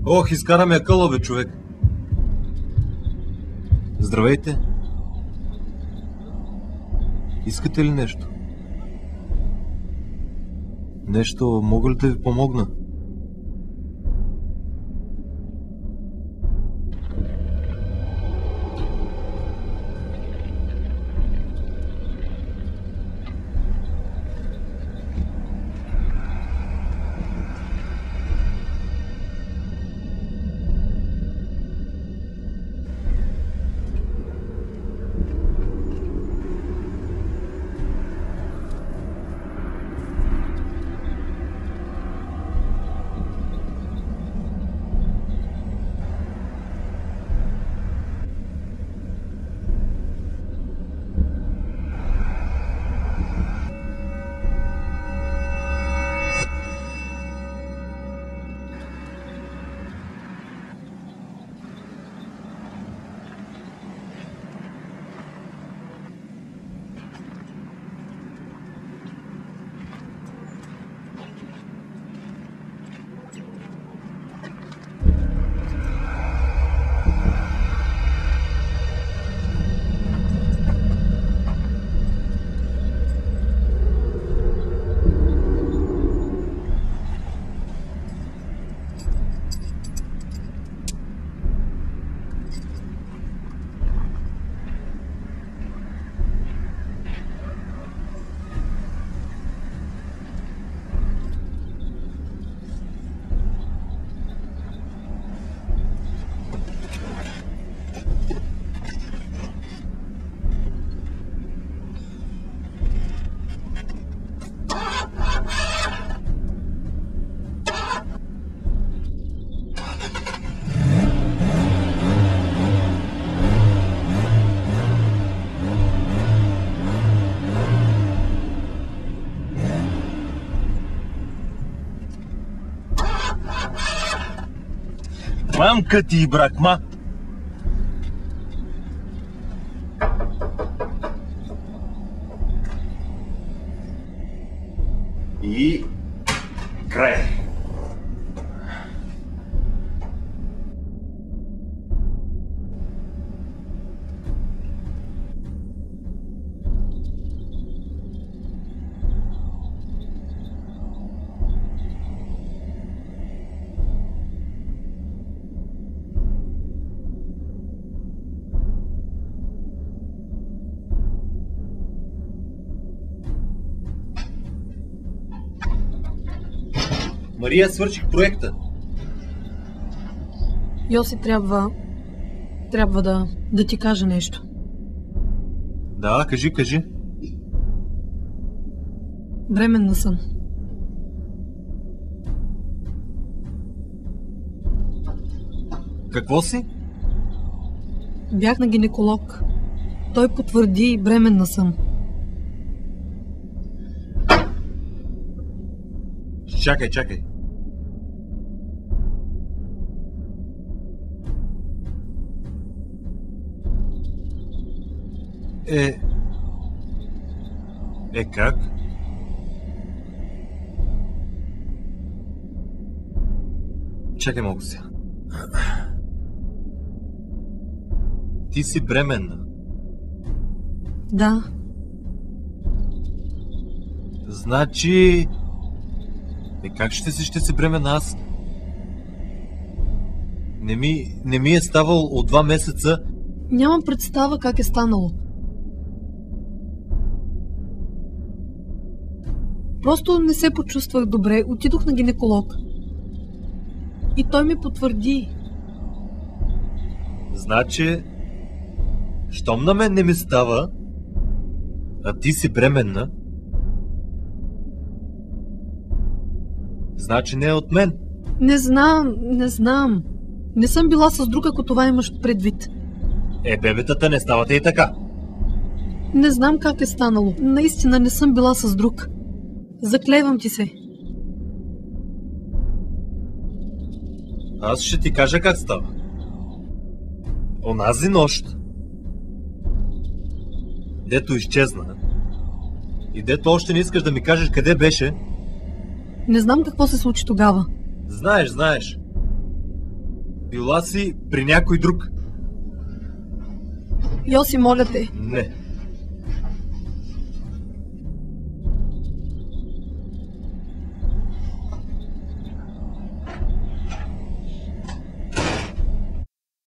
Ох, изкараме акъла, бе, човек. Здравейте. Искате ли нещо? Нещо, мога ли да ви помогна? Мамка ти, бракма! И край. Мария, свърших проекта. Йоси, трябва да ти кажа нещо. Да, кажи. Бременна съм. Какво си? Бях на гинеколог. Той потвърди, бременна съм. Чакай. Как? Чакай малко сега. Ти си бременна? Да. Значи... как ще си бременна аз? Не ми е ставал от 2 месеца. Нямам представа как е станало. Просто не се почувствах добре. Отидох на гинеколог. И той ми потвърди. Значи, щом на мен не ми става, а ти си бременна, значи не е от мен. Не знам. Не съм била с друг, ако това имаш предвид. Бебетата не ставате и така. Не знам как е станало. Наистина не съм била с друг. Заклевам ти се. Аз ще ти кажа как става. Онази нощ, дето изчезна и дето още не искаш да ми кажеш къде беше. Не знам какво се случи тогава. Знаеш. Била си при някой друг. Йоси, моля те. Не.